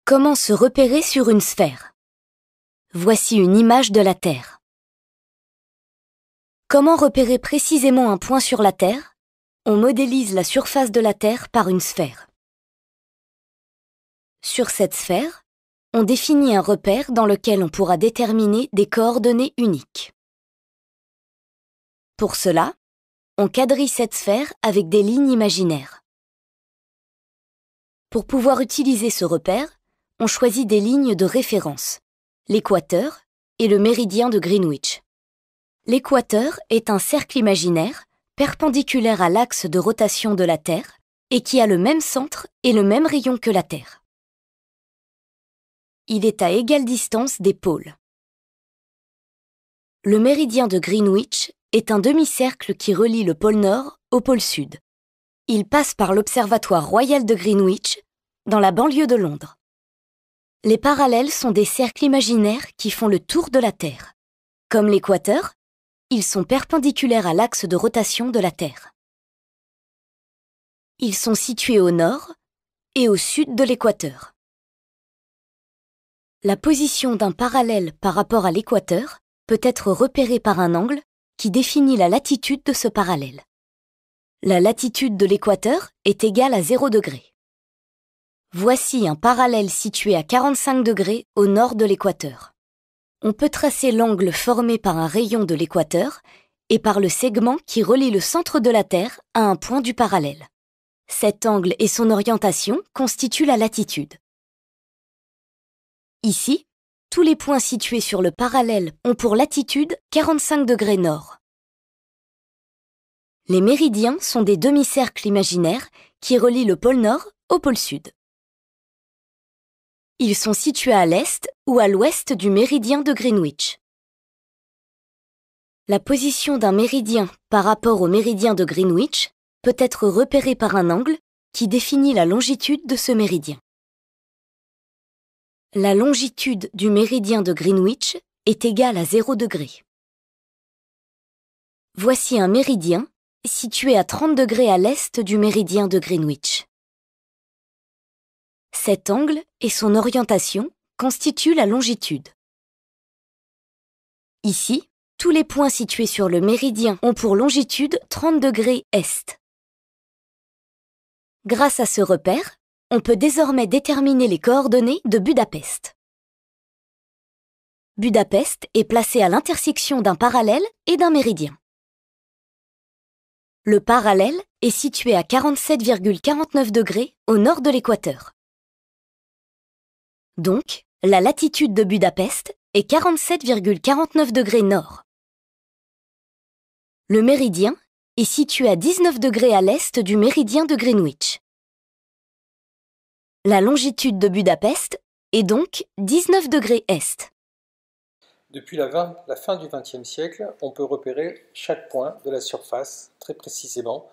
Comment se repérer sur une sphère? Voici une image de la Terre. Comment repérer précisément un point sur la Terre? On modélise la surface de la Terre par une sphère. Sur cette sphère, on définit un repère dans lequel on pourra déterminer des coordonnées uniques. Pour cela, on quadrille cette sphère avec des lignes imaginaires. Pour pouvoir utiliser ce repère, on choisit des lignes de référence, l'équateur et le méridien de Greenwich. L'équateur est un cercle imaginaire perpendiculaire à l'axe de rotation de la Terre et qui a le même centre et le même rayon que la Terre. Il est à égale distance des pôles. Le méridien de Greenwich est un demi-cercle qui relie le pôle Nord au pôle Sud. Il passe par l'Observatoire royal de Greenwich, dans la banlieue de Londres. Les parallèles sont des cercles imaginaires qui font le tour de la Terre. Comme l'équateur, ils sont perpendiculaires à l'axe de rotation de la Terre. Ils sont situés au nord et au sud de l'équateur. La position d'un parallèle par rapport à l'équateur peut être repérée par un angle qui définit la latitude de ce parallèle. La latitude de l'équateur est égale à 0 degré. Voici un parallèle situé à 45 degrés au nord de l'équateur. On peut tracer l'angle formé par un rayon de l'équateur et par le segment qui relie le centre de la Terre à un point du parallèle. Cet angle et son orientation constituent la latitude. Ici, tous les points situés sur le parallèle ont pour latitude 45 degrés nord. Les méridiens sont des demi-cercles imaginaires qui relient le pôle Nord au pôle Sud. Ils sont situés à l'est ou à l'ouest du méridien de Greenwich. La position d'un méridien par rapport au méridien de Greenwich peut être repérée par un angle qui définit la longitude de ce méridien. La longitude du méridien de Greenwich est égale à 0 degré. Voici un méridien situé à 30 degrés à l'est du méridien de Greenwich. Cet angle et son orientation constituent la longitude. Ici, tous les points situés sur le méridien ont pour longitude 30 degrés est. Grâce à ce repère, on peut désormais déterminer les coordonnées de Budapest. Budapest est placé à l'intersection d'un parallèle et d'un méridien. Le parallèle est situé à 47,49 degrés au nord de l'équateur. Donc, la latitude de Budapest est 47,49 degrés nord. Le méridien est situé à 19 degrés à l'est du méridien de Greenwich. La longitude de Budapest est donc 19 degrés est. Depuis la fin du XXe siècle, on peut repérer chaque point de la surface très précisément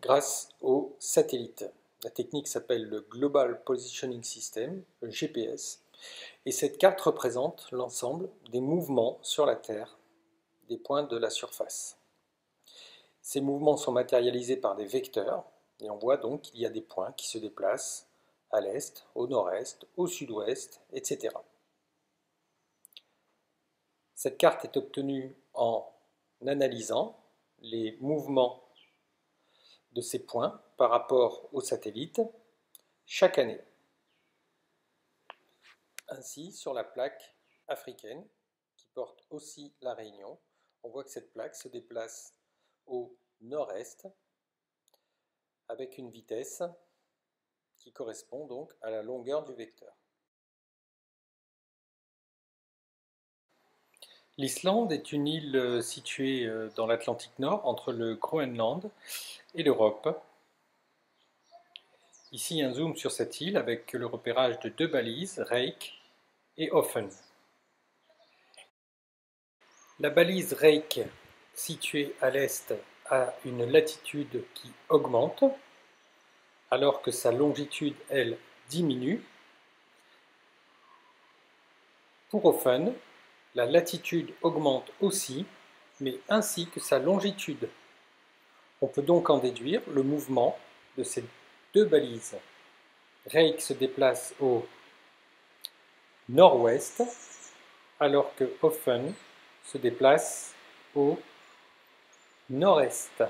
grâce aux satellites. La technique s'appelle le Global Positioning System, le GPS, et cette carte représente l'ensemble des mouvements sur la Terre, des points de la surface. Ces mouvements sont matérialisés par des vecteurs, et on voit donc qu'il y a des points qui se déplacent à l'est, au nord-est, au sud-ouest, etc. Cette carte est obtenue en analysant les mouvements de ces points par rapport aux satellites chaque année. Ainsi, sur la plaque africaine, qui porte aussi la Réunion, on voit que cette plaque se déplace au nord-est avec une vitesse qui correspond donc à la longueur du vecteur. L'Islande est une île située dans l'Atlantique Nord, entre le Groenland et l'Europe. Ici, un zoom sur cette île avec le repérage de deux balises, Rake et Offen. La balise Rake, située à l'est, a une latitude qui augmente, alors que sa longitude, elle, diminue. Pour Offen, La latitude augmente aussi, mais ainsi que sa longitude. On peut donc en déduire le mouvement de ces deux balises. Drake se déplace au nord-ouest, alors que Offen se déplace au nord-est.